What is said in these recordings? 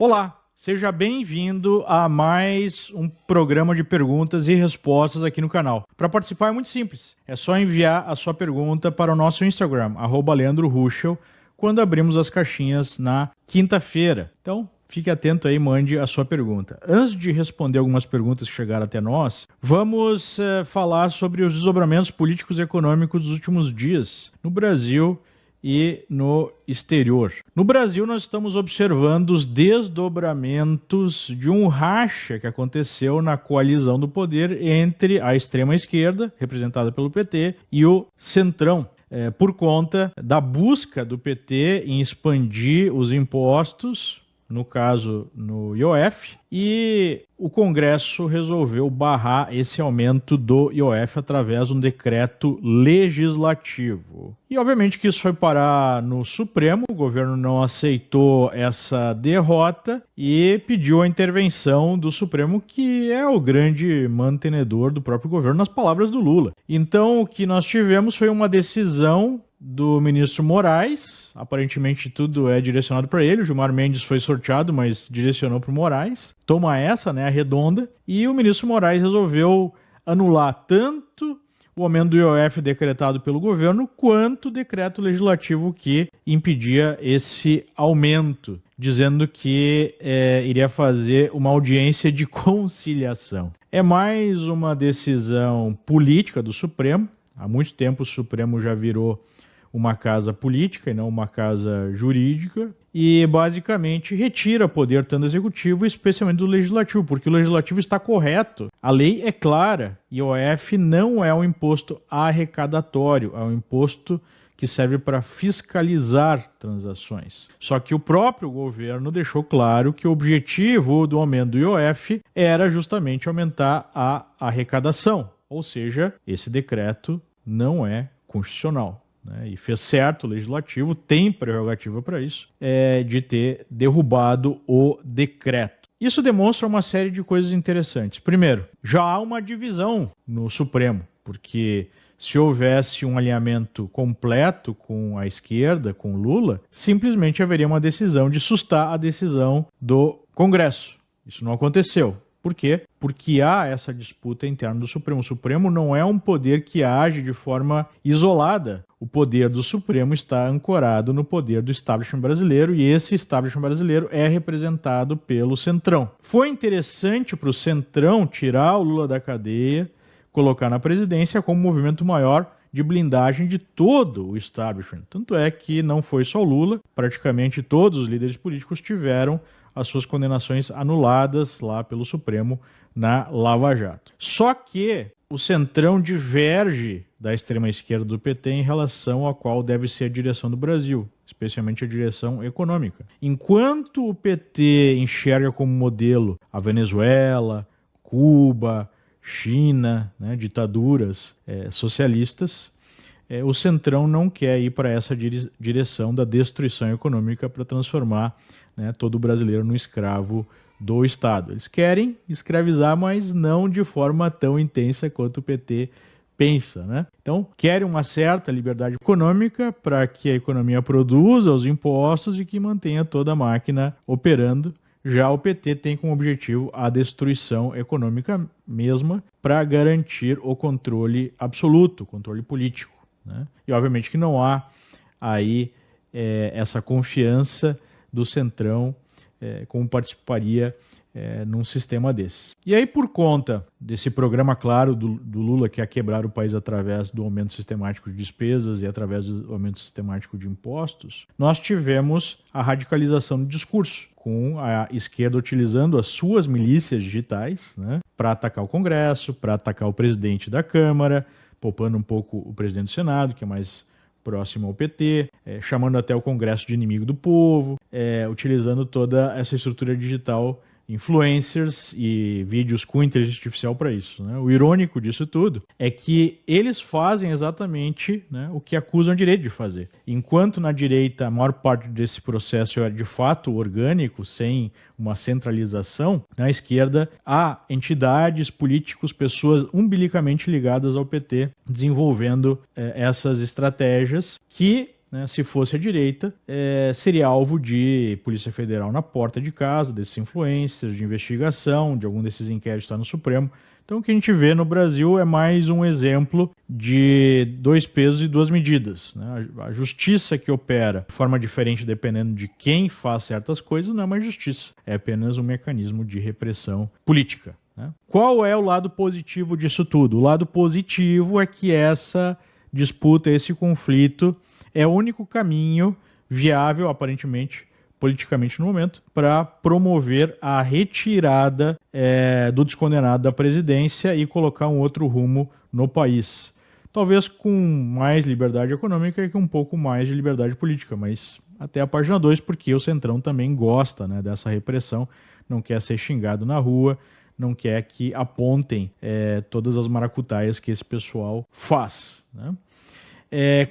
Olá, seja bem-vindo a mais um programa de perguntas e respostas aqui no canal. Para participar é muito simples, é só enviar a sua pergunta para o nosso Instagram, @LeandroRuschel, quando abrimos as caixinhas na quinta-feira. Então, fique atento aí, mande a sua pergunta. Antes de responder algumas perguntas que chegaram até nós, vamos falar sobre os desdobramentos políticos e econômicos dos últimos dias no Brasil e no exterior. No Brasil, nós estamos observando os desdobramentos de um racha que aconteceu na coalizão do poder entre a extrema-esquerda, representada pelo PT, e o Centrão, por conta da busca do PT em expandir os impostos, no caso no IOF, e o Congresso resolveu barrar esse aumento do IOF através de um decreto legislativo. E obviamente que isso foi parar no Supremo, o governo não aceitou essa derrota e pediu a intervenção do Supremo, que é o grande mantenedor do próprio governo, nas palavras do Lula. Então o que nós tivemos foi uma decisão do ministro Moraes, aparentemente tudo é direcionado para ele, o Gilmar Mendes foi sorteado, mas direcionou para o Moraes, toma essa, né, a redonda, e o ministro Moraes resolveu anular tanto o aumento do IOF decretado pelo governo, quanto o decreto legislativo que impedia esse aumento, dizendo que iria fazer uma audiência de conciliação. É mais uma decisão política do Supremo, há muito tempo o Supremo já virou uma casa política e não uma casa jurídica, e basicamente retira poder tanto do executivo, especialmente do legislativo, porque o legislativo está correto. A lei é clara, IOF não é um imposto arrecadatório, é um imposto que serve para fiscalizar transações. Só que o próprio governo deixou claro que o objetivo do aumento do IOF era justamente aumentar a arrecadação, ou seja, esse decreto não é constitucional. E fez certo o legislativo, tem prerrogativa para isso, de ter derrubado o decreto. Isso demonstra uma série de coisas interessantes. Primeiro, já há uma divisão no Supremo, porque se houvesse um alinhamento completo com a esquerda, com Lula, simplesmente haveria uma decisão de sustar a decisão do Congresso. Isso não aconteceu. Por quê? Porque há essa disputa interna do Supremo. O Supremo não é um poder que age de forma isolada. O poder do Supremo está ancorado no poder do establishment brasileiro, e esse establishment brasileiro é representado pelo Centrão. Foi interessante para o Centrão tirar o Lula da cadeia, colocar na presidência como movimento maior de blindagem de todo o establishment. Tanto é que não foi só o Lula, praticamente todos os líderes políticos tiveram as suas condenações anuladas lá pelo Supremo na Lava Jato. Só que o Centrão diverge da extrema-esquerda do PT em relação a qual deve ser a direção do Brasil, especialmente a direção econômica. Enquanto o PT enxerga como modelo a Venezuela, Cuba, China, ditaduras socialistas, o Centrão não quer ir para essa direção da destruição econômica para transformar todo brasileiro no escravo do Estado. Eles querem escravizar, mas não de forma tão intensa quanto o PT pensa. Então, querem uma certa liberdade econômica para que a economia produza os impostos e que mantenha toda a máquina operando. Já o PT tem como objetivo a destruição econômica mesma para garantir o controle absoluto, o controle político. E obviamente que não há aí essa confiança do Centrão como participaria num sistema desse. E aí, por conta desse programa claro do Lula, que é quebrar o país através do aumento sistemático de despesas e através do aumento sistemático de impostos, nós tivemos a radicalização do discurso, com a esquerda utilizando as suas milícias digitais para atacar o Congresso, para atacar o presidente da Câmara, poupando um pouco o presidente do Senado, que é mais próximo ao PT, chamando até o Congresso de inimigo do povo, utilizando toda essa estrutura digital, influencers e vídeos com inteligência artificial para isso. O irônico disso tudo é que eles fazem exatamente o que acusam a direita de fazer. Enquanto na direita a maior parte desse processo é de fato orgânico, sem uma centralização, na esquerda há entidades, políticos, pessoas umbilicamente ligadas ao PT desenvolvendo essas estratégias que né, se fosse a direita, seria alvo de Polícia Federal na porta de casa, desses influencers, de investigação, de algum desses inquéritos está no Supremo. Então, o que a gente vê no Brasil é mais um exemplo de dois pesos e duas medidas, né? A justiça que opera de forma diferente dependendo de quem faz certas coisas não é mais justiça, é apenas um mecanismo de repressão política, né? Qual é o lado positivo disso tudo? O lado positivo é que essa disputa, esse conflito, é o único caminho viável, aparentemente, politicamente no momento, para promover a retirada do descondenado da presidência e colocar um outro rumo no país. Talvez com mais liberdade econômica e com um pouco mais de liberdade política, mas até a página 2, porque o Centrão também gosta, né, dessa repressão, não quer ser xingado na rua, não quer que apontem todas as maracutaias que esse pessoal faz, né?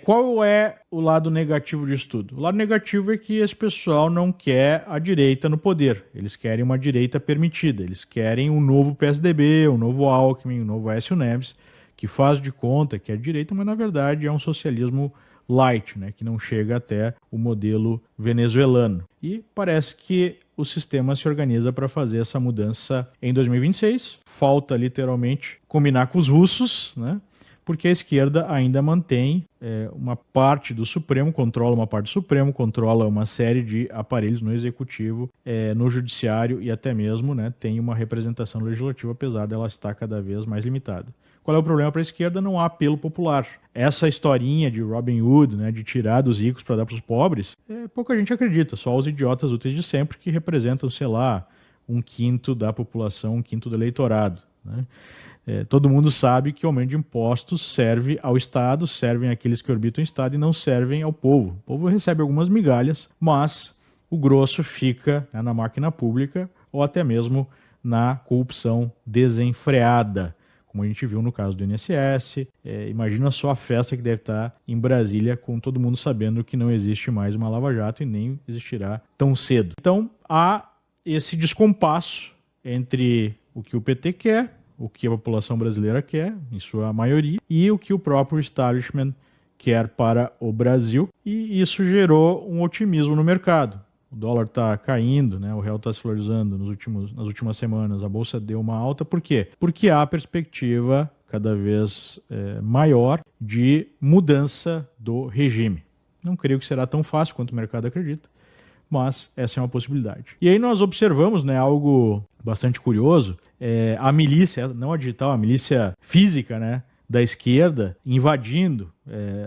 Qual é o lado negativo disso tudo? O lado negativo é que esse pessoal não quer a direita no poder. Eles querem uma direita permitida. Eles querem um novo PSDB, um novo Alckmin, um novo Aécio Neves, que faz de conta que é direita, mas na verdade é um socialismo light, né, que não chega até o modelo venezuelano. E parece que o sistema se organiza para fazer essa mudança em 2026. Falta literalmente combinar com os russos, né? Porque a esquerda ainda mantém uma parte do Supremo, controla uma parte do Supremo, controla uma série de aparelhos no Executivo, no Judiciário e até mesmo, né, tem uma representação legislativa, apesar dela estar cada vez mais limitada. Qual é o problema para a esquerda? Não há apelo popular. Essa historinha de Robin Hood, né, de tirar dos ricos para dar para os pobres, pouca gente acredita, só os idiotas úteis de sempre que representam, sei lá, 1/5 da população, 1/5 do eleitorado, né? Todo mundo sabe que o aumento de impostos serve ao Estado, servem àqueles que orbitam o Estado e não servem ao povo. O povo recebe algumas migalhas, mas o grosso fica, né, na máquina pública ou até mesmo na corrupção desenfreada, como a gente viu no caso do INSS. Imagina só a festa que deve estar em Brasília com todo mundo sabendo que não existe mais uma Lava Jato e nem existirá tão cedo. Então há esse descompasso entre o que o PT quer, o que a população brasileira quer, em sua maioria, e o que o próprio establishment quer para o Brasil, e isso gerou um otimismo no mercado. O dólar está caindo, né? O real está se valorizando nas últimas semanas, a bolsa deu uma alta. Por quê? Porque há perspectiva cada vez maior de mudança do regime. Não creio que será tão fácil quanto o mercado acredita, mas essa é uma possibilidade. E aí nós observamos, né, algo bastante curioso, a milícia, não a digital, a milícia física, né, da esquerda, invadindo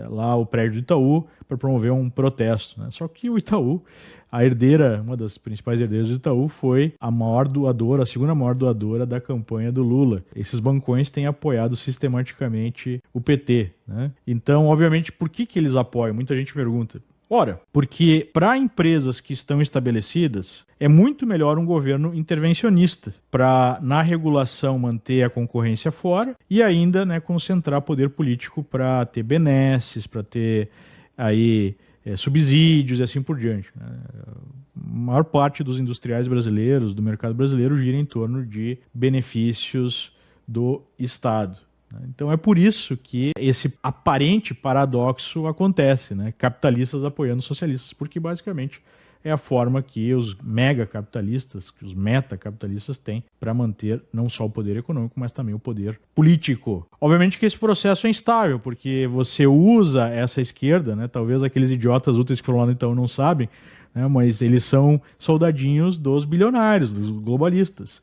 lá o prédio do Itaú para promover um protesto, né? Só que o Itaú, a herdeira, uma das principais herdeiras do Itaú, foi a maior doadora, a segunda maior doadora da campanha do Lula. Esses bancões têm apoiado sistematicamente o PT, né? Então, obviamente, por que eles apoiam? Muita gente pergunta. Ora, porque para empresas que estão estabelecidas, é muito melhor um governo intervencionista para, na regulação, manter a concorrência fora e ainda, né, concentrar poder político para ter benesses, para ter aí subsídios e assim por diante, né? A maior parte dos industriais brasileiros, do mercado brasileiro, gira em torno de benefícios do Estado. Então é por isso que esse aparente paradoxo acontece, né? Capitalistas apoiando socialistas, porque basicamente é a forma que os megacapitalistas, que os metacapitalistas têm para manter não só o poder econômico, mas também o poder político. Obviamente que esse processo é instável, porque você usa essa esquerda, né? Talvez aqueles idiotas úteis que foram lá no Itaú não sabem, né? Mas eles são soldadinhos dos bilionários, dos globalistas.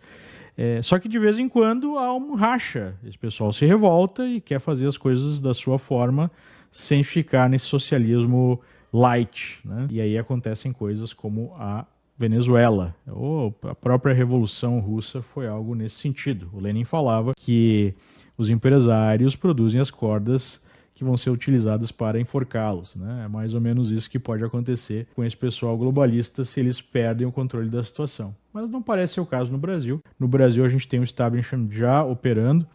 Só que de vez em quando há um racha. Esse pessoal se revolta e quer fazer as coisas da sua forma sem ficar nesse socialismo light, né? E aí acontecem coisas como a Venezuela, ou a própria Revolução Russa foi algo nesse sentido. O Lenin falava que os empresários produzem as cordas que vão ser utilizadas para enforcá-los, né? É mais ou menos isso que pode acontecer com esse pessoal globalista se eles perdem o controle da situação. Mas não parece ser o caso no Brasil. No Brasil a gente tem o establishment já operando,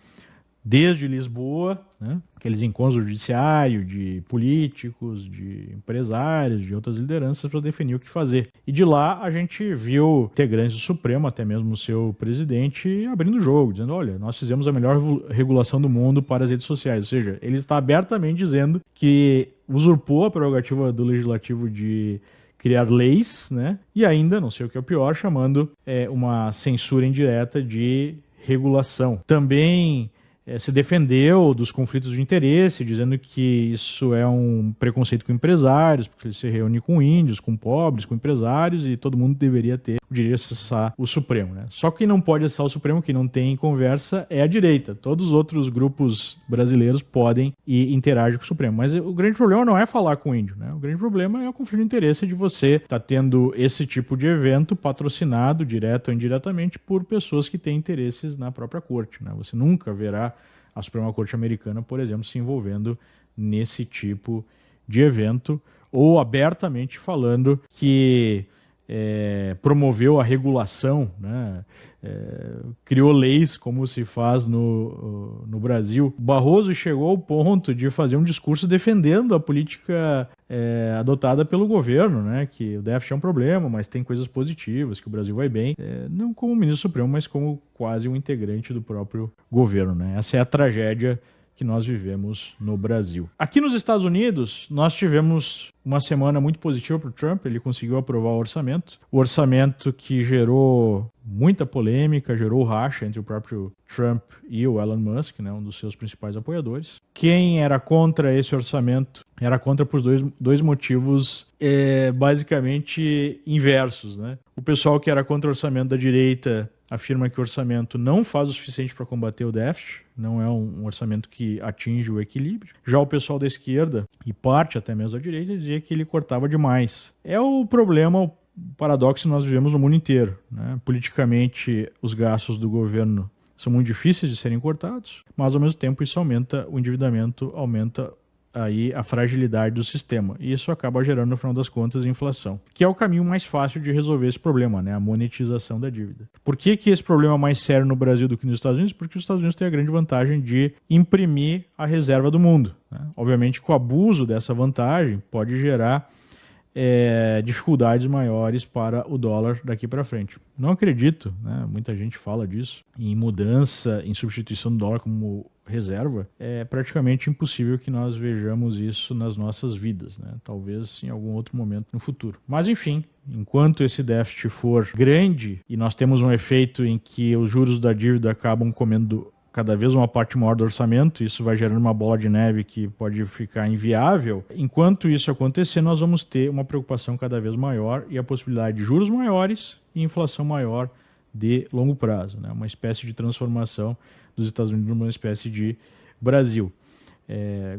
desde Lisboa, né, aqueles encontros do judiciário, de políticos, de empresários, de outras lideranças para definir o que fazer. E de lá a gente viu integrantes do Supremo, até mesmo o seu presidente, abrindo o jogo, dizendo, olha, nós fizemos a melhor regulação do mundo para as redes sociais. Ou seja, ele está abertamente dizendo que usurpou a prerrogativa do legislativo de criar leis, né? E ainda, não sei o que é o pior, chamando uma censura indireta de regulação. Também se defendeu dos conflitos de interesse, dizendo que isso é um preconceito com empresários, porque ele se reúne com índios, com pobres, com empresários, e todo mundo deveria ter o direito de acessar o Supremo, né? Só quem não pode acessar o Supremo, quem não tem conversa, é a direita. Todos os outros grupos brasileiros podem e interagem com o Supremo. Mas o grande problema não é falar com o índio, né? O grande problema é o conflito de interesse de você estar tendo esse tipo de evento patrocinado, direto ou indiretamente, por pessoas que têm interesses na própria corte, né? Você nunca verá a Suprema Corte Americana, por exemplo, se envolvendo nesse tipo de evento, ou abertamente falando que promoveu a regulação, né? Criou leis como se faz no Brasil. Barroso chegou ao ponto de fazer um discurso defendendo a política adotada pelo governo, né? Que o déficit é um problema, mas tem coisas positivas, que o Brasil vai bem, não como ministro supremo, mas como quase um integrante do próprio governo, né? Essa é a tragédia que nós vivemos no Brasil. Aqui nos Estados Unidos, nós tivemos uma semana muito positiva para o Trump. Ele conseguiu aprovar o orçamento que gerou muita polêmica, gerou racha entre o próprio Trump e o Elon Musk, né, um dos seus principais apoiadores. Quem era contra esse orçamento era contra por dois motivos basicamente inversos, né? O pessoal que era contra o orçamento da direita afirma que o orçamento não faz o suficiente para combater o déficit, não é um orçamento que atinge o equilíbrio. Já o pessoal da esquerda, e parte até mesmo da direita, dizia que ele cortava demais. É o problema, o paradoxo que nós vivemos no mundo inteiro, né? Politicamente, os gastos do governo são muito difíceis de serem cortados, mas ao mesmo tempo isso aumenta o endividamento, aumenta aí a fragilidade do sistema. E isso acaba gerando, no final das contas, inflação, que é o caminho mais fácil de resolver esse problema, né? A monetização da dívida. Por que esse problema é mais sério no Brasil do que nos Estados Unidos? Porque os Estados Unidos têm a grande vantagem de imprimir a reserva do mundo, né? Obviamente que o abuso dessa vantagem pode gerar dificuldades maiores para o dólar daqui para frente. Não acredito, né? Muita gente fala disso, em mudança, em substituição do dólar como reserva. É praticamente impossível que nós vejamos isso nas nossas vidas, né? Talvez em algum outro momento no futuro. Mas enfim, enquanto esse déficit for grande e nós temos um efeito em que os juros da dívida acabam comendo cada vez uma parte maior do orçamento, isso vai gerando uma bola de neve que pode ficar inviável. Enquanto isso acontecer, nós vamos ter uma preocupação cada vez maior e a possibilidade de juros maiores e inflação maior de longo prazo, né? Uma espécie de transformação dos Estados Unidos numa espécie de Brasil,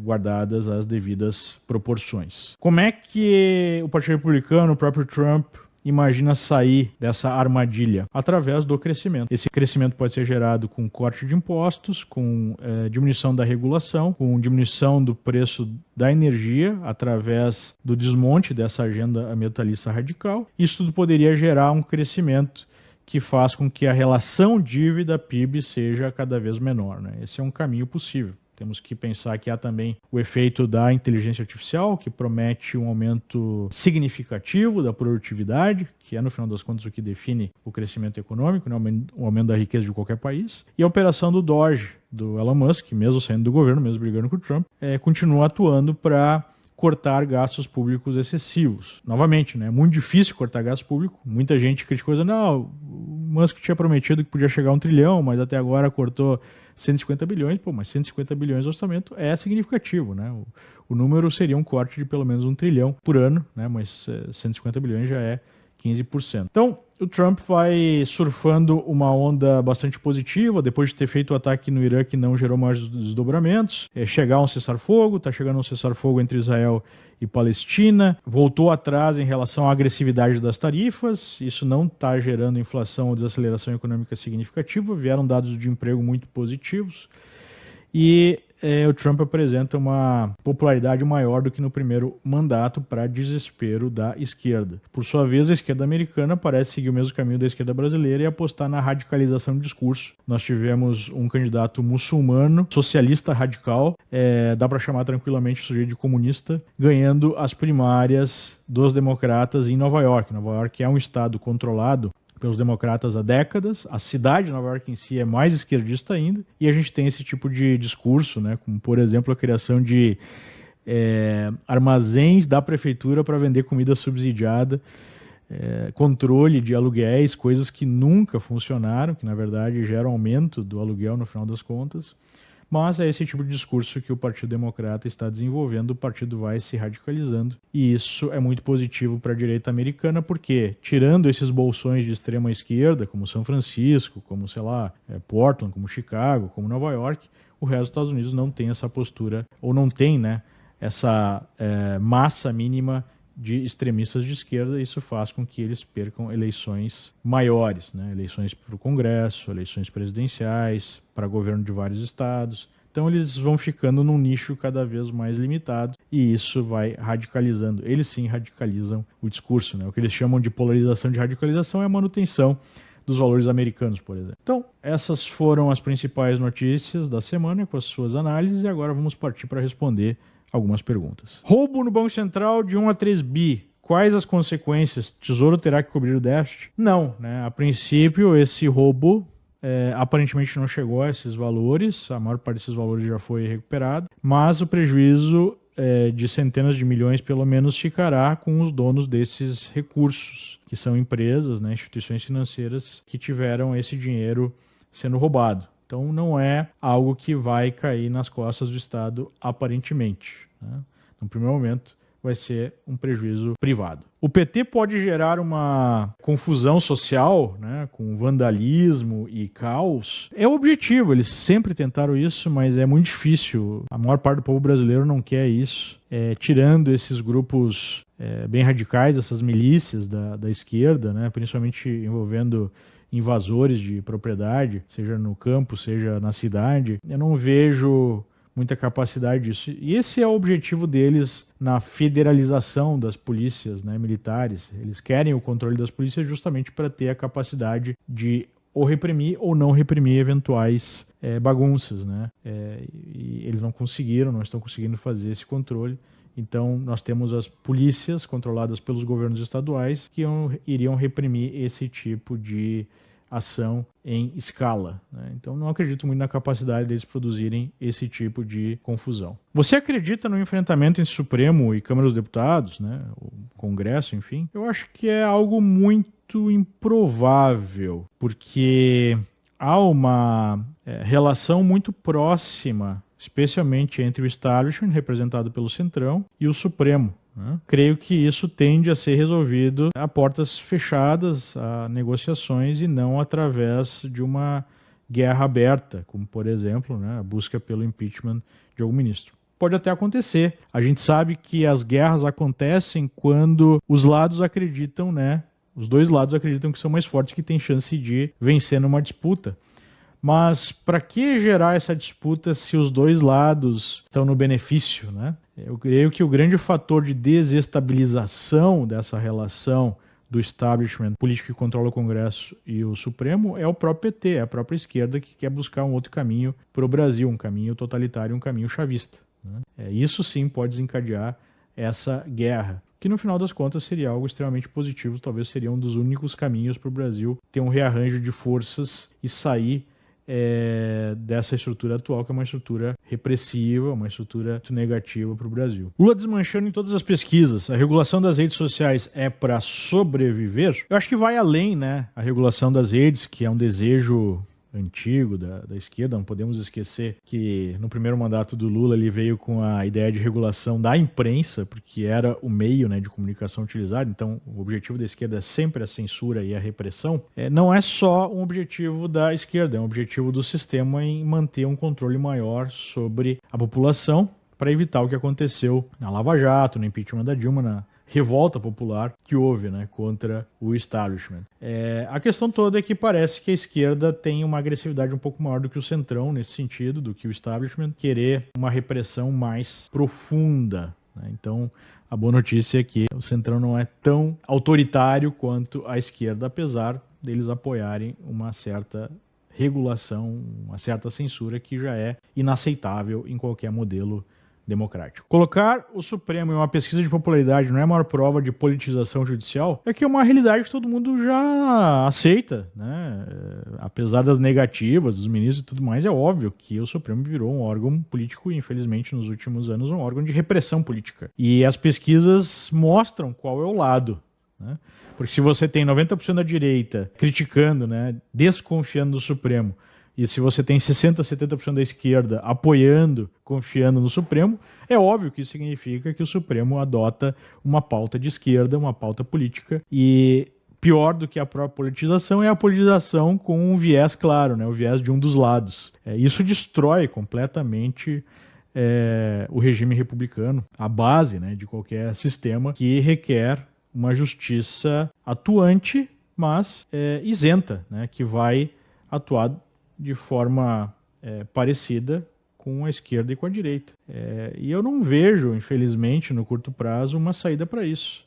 guardadas as devidas proporções. Como é que o Partido Republicano, o próprio Trump, imagina sair dessa armadilha? Através do crescimento. Esse crescimento pode ser gerado com corte de impostos, com diminuição da regulação, com diminuição do preço da energia, através do desmonte dessa agenda ambientalista radical. Isso tudo poderia gerar um crescimento que faz com que a relação dívida-PIB seja cada vez menor, né? Esse é um caminho possível. Temos que pensar que há também o efeito da inteligência artificial, que promete um aumento significativo da produtividade, que é, no final das contas, o que define o crescimento econômico, né? O aumento da riqueza de qualquer país. E a operação do Doge, do Elon Musk, mesmo saindo do governo, mesmo brigando com o Trump, continua atuando para cortar gastos públicos excessivos. Novamente, né? É muito difícil cortar gasto público. Muita gente criticou, dizendo, não, o Musk tinha prometido que podia chegar a 1 trilhão, mas até agora cortou 150 bilhões. Pô, mas 150 bilhões de orçamento é significativo, né? O número seria um corte de pelo menos 1 trilhão por ano, né? Mas 150 bilhões já é 15%. Então, o Trump vai surfando uma onda bastante positiva, depois de ter feito o ataque no Irã que não gerou mais desdobramentos, chegar a um cessar-fogo, está chegando a um cessar-fogo entre Israel e Palestina, voltou atrás em relação à agressividade das tarifas, isso não está gerando inflação ou desaceleração econômica significativa, vieram dados de emprego muito positivos, e o Trump apresenta uma popularidade maior do que no primeiro mandato, para desespero da esquerda. Por sua vez, a esquerda americana parece seguir o mesmo caminho da esquerda brasileira e apostar na radicalização do discurso. Nós tivemos um candidato muçulmano, socialista radical, dá para chamar tranquilamente o sujeito de comunista, ganhando as primárias dos democratas em Nova York. Nova York é um estado controlado pelos democratas há décadas. A cidade de Nova York em si é mais esquerdista ainda, e a gente tem esse tipo de discurso, né, como, por exemplo, a criação de armazéns da prefeitura para vender comida subsidiada, controle de aluguéis, coisas que nunca funcionaram, que na verdade geram aumento do aluguel no final das contas. Mas é esse tipo de discurso que o Partido Democrata está desenvolvendo, o partido vai se radicalizando, e isso é muito positivo para a direita americana, porque, tirando esses bolsões de extrema esquerda, como São Francisco, como, sei lá, Portland, como Chicago, como Nova York, o resto dos Estados Unidos não tem essa postura, ou não tem, né, essa massa mínima de extremistas de esquerda. Isso faz com que eles percam eleições maiores, né? Eleições para o Congresso, eleições presidenciais, para governo de vários estados. Então eles vão ficando num nicho cada vez mais limitado, e isso vai radicalizando. Eles sim radicalizam o discurso, né? O que eles chamam de polarização de radicalização é a manutenção dos valores americanos, por exemplo. Então, essas foram as principais notícias da semana com as suas análises, e agora vamos partir para responder algumas perguntas. Roubo no Banco Central de 1 a 3 bi. Quais as consequências? Tesouro terá que cobrir o déficit? Não, né? A princípio, esse roubo aparentemente não chegou a esses valores. A maior parte desses valores já foi recuperado, mas o prejuízo de centenas de milhões, pelo menos, ficará com os donos desses recursos, que são empresas, né, instituições financeiras que tiveram esse dinheiro sendo roubado. Então não é algo que vai cair nas costas do Estado, aparentemente, né? No primeiro momento vai ser um prejuízo privado. O PT pode gerar uma confusão social, né, com vandalismo e caos. É o objetivo, eles sempre tentaram isso, mas é muito difícil. A maior parte do povo brasileiro não quer isso. Tirando esses grupos bem radicais, essas milícias da esquerda, né, principalmente envolvendo invasores de propriedade, seja no campo, seja na cidade, eu não vejo muita capacidade disso. E esse é o objetivo deles na federalização das polícias, né, militares. Eles querem o controle das polícias justamente para ter a capacidade de ou reprimir ou não reprimir eventuais bagunças, né? E eles não estão conseguindo fazer esse controle. Então, nós temos as polícias controladas pelos governos estaduais que iriam reprimir esse tipo de ação em escala, né? Então, não acredito muito na capacidade deles produzirem esse tipo de confusão. Você acredita no enfrentamento entre Supremo e Câmara dos Deputados, né? O Congresso, enfim? Eu acho que é algo muito improvável, porque há uma relação muito próxima, especialmente entre o establishment, representado pelo Centrão, e o Supremo, né? Creio que isso tende a ser resolvido a portas fechadas, a negociações, e não através de uma guerra aberta, como, por exemplo, né, a busca pelo impeachment de algum ministro. Pode até acontecer. A gente sabe que as guerras acontecem quando os lados acreditam, né? Os dois lados acreditam que são mais fortes, que têm chance de vencer numa disputa. Mas para que gerar essa disputa se os dois lados estão no benefício, né? Eu creio que o grande fator de desestabilização dessa relação do establishment político que controla o Congresso e o Supremo é o próprio PT, é a própria esquerda que quer buscar um outro caminho para o Brasil, um caminho totalitário, um caminho chavista, né? Isso sim pode desencadear essa guerra, que no final das contas seria algo extremamente positivo. Talvez seria um dos únicos caminhos para o Brasil ter um rearranjo de forças e sair dessa estrutura atual, que é uma estrutura repressiva, uma estrutura muito negativa para o Brasil. Lula desmanchando em todas as pesquisas. A regulação das redes sociais é para sobreviver? Eu acho que vai além, né? A regulação das redes, que é um desejo antigo da esquerda. Não podemos esquecer que no primeiro mandato do Lula ele veio com a ideia de regulação da imprensa, porque era o meio, né, de comunicação utilizado. Então o objetivo da esquerda é sempre a censura e a repressão. Não é só um objetivo da esquerda, é um objetivo do sistema em manter um controle maior sobre a população, para evitar o que aconteceu na Lava Jato, no impeachment da Dilma, na revolta popular que houve, né, contra o establishment. A questão toda é que parece que a esquerda tem uma agressividade um pouco maior do que o centrão nesse sentido, do que o establishment, querer uma repressão mais profunda, né? Então, a boa notícia é que o centrão não é tão autoritário quanto a esquerda, apesar deles apoiarem uma certa regulação, uma certa censura que já é inaceitável em qualquer modelo democrático. Colocar o Supremo em uma pesquisa de popularidade não é a maior prova de politização judicial, é que é uma realidade que todo mundo já aceita, né? Apesar das negativas dos ministros e tudo mais, é óbvio que o Supremo virou um órgão político e, infelizmente, nos últimos anos, um órgão de repressão política. E as pesquisas mostram qual é o lado, né? Porque se você tem 90% da direita criticando, né, desconfiando do Supremo, e se você tem 60%, 70% da esquerda apoiando, confiando no Supremo, é óbvio que isso significa que o Supremo adota uma pauta de esquerda, uma pauta política, e pior do que a própria politização é a politização com um viés claro, né, o viés de um dos lados. Isso destrói completamente o regime republicano, a base, né, de qualquer sistema que requer uma justiça atuante, mas isenta, né, que vai atuar de forma parecida com a esquerda e com a direita. E eu não vejo, infelizmente, no curto prazo, uma saída para isso.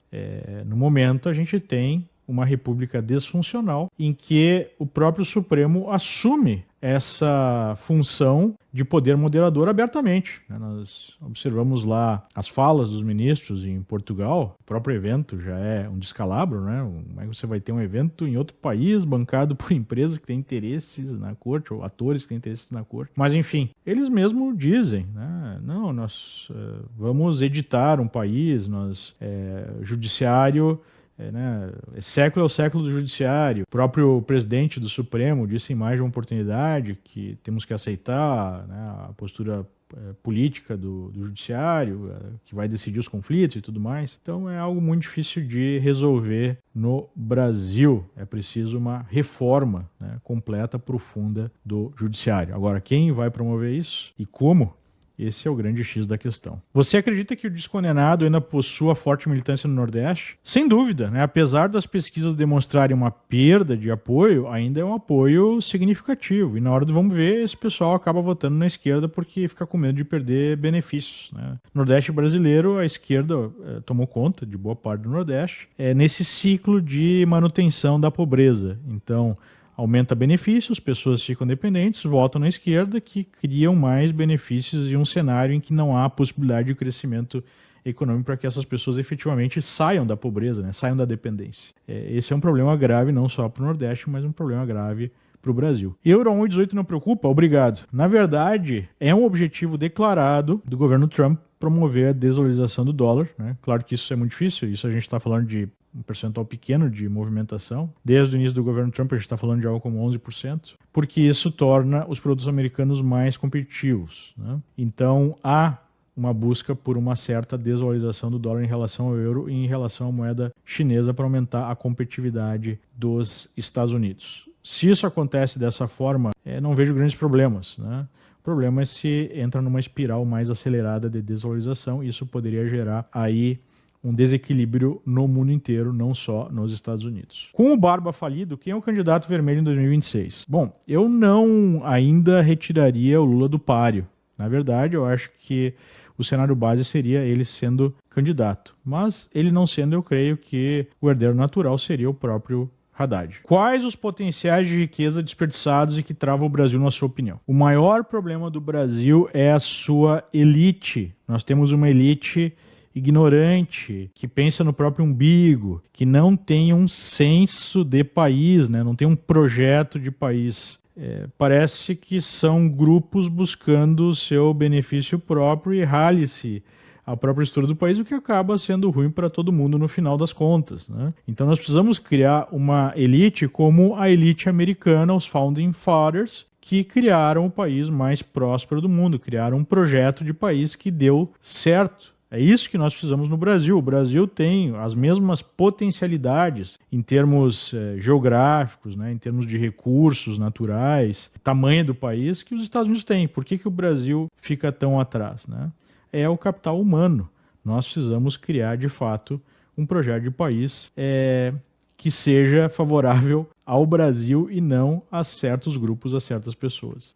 No momento, a gente tem uma república disfuncional em que o próprio Supremo assume essa função de poder moderador abertamente. Nós observamos lá as falas dos ministros em Portugal, o próprio evento já é um descalabro, né? Como é que você vai ter um evento em outro país bancado por empresas que têm interesses na corte, ou atores que têm interesses na corte? Mas, enfim, eles mesmos dizem, né? Não, nós vamos editar um país, judiciário... século é o século do judiciário. O próprio presidente do Supremo disse em mais de uma oportunidade que temos que aceitar, né, a postura política do judiciário, que vai decidir os conflitos e tudo mais. Então é algo muito difícil de resolver no Brasil. É preciso uma reforma, né, completa, profunda do judiciário. Agora, quem vai promover isso e como? Esse é o grande X da questão. Você acredita que o descondenado ainda possua forte militância no Nordeste? Sem dúvida, né? Apesar das pesquisas demonstrarem uma perda de apoio, ainda é um apoio significativo. E na hora do vamos ver, esse pessoal acaba votando na esquerda porque fica com medo de perder benefícios, né? No Nordeste brasileiro, a esquerda tomou conta de boa parte do Nordeste nesse ciclo de manutenção da pobreza. Então, aumenta benefícios, pessoas ficam dependentes, votam na esquerda, que criam mais benefícios em um cenário em que não há possibilidade de crescimento econômico para que essas pessoas efetivamente saiam da pobreza, né? Saiam da dependência. Esse é um problema grave não só para o Nordeste, mas um problema grave para o Brasil. Euro 1,18 não preocupa? Obrigado. Na verdade, é um objetivo declarado do governo Trump promover a desvalorização do dólar, né? Claro que isso é muito difícil, isso a gente está falando de um percentual pequeno de movimentação. Desde o início do governo Trump, a gente está falando de algo como 11%, porque isso torna os produtos americanos mais competitivos, né? Então, há uma busca por uma certa desvalorização do dólar em relação ao euro e em relação à moeda chinesa para aumentar a competitividade dos Estados Unidos. Se isso acontece dessa forma, não vejo grandes problemas, né? O problema é se entra numa espiral mais acelerada de desvalorização, e isso poderia gerar aí um desequilíbrio no mundo inteiro, não só nos Estados Unidos. Com o Barba falido, quem é o candidato vermelho em 2026? Bom, eu não ainda retiraria o Lula do páreo. Na verdade, eu acho que o cenário base seria ele sendo candidato. Mas ele não sendo, eu creio que o herdeiro natural seria o próprio Haddad. Quais os potenciais de riqueza desperdiçados e que travam o Brasil, na sua opinião? O maior problema do Brasil é a sua elite. Nós temos uma elite ignorante, que pensa no próprio umbigo, que não tem um senso de país, né? Não tem um projeto de país. Parece que são grupos buscando o seu benefício próprio e rale-se a própria estrutura do país, o que acaba sendo ruim para todo mundo no final das contas, né? Então nós precisamos criar uma elite como a elite americana, os Founding Fathers, que criaram o país mais próspero do mundo, criaram um projeto de país que deu certo. É isso que nós precisamos no Brasil. O Brasil tem as mesmas potencialidades em termos geográficos, né, em termos de recursos naturais, tamanho do país, que os Estados Unidos têm. Por que o Brasil fica tão atrás, né? É o capital humano. Nós precisamos criar, de fato, um projeto de país que seja favorável ao Brasil e não a certos grupos, a certas pessoas.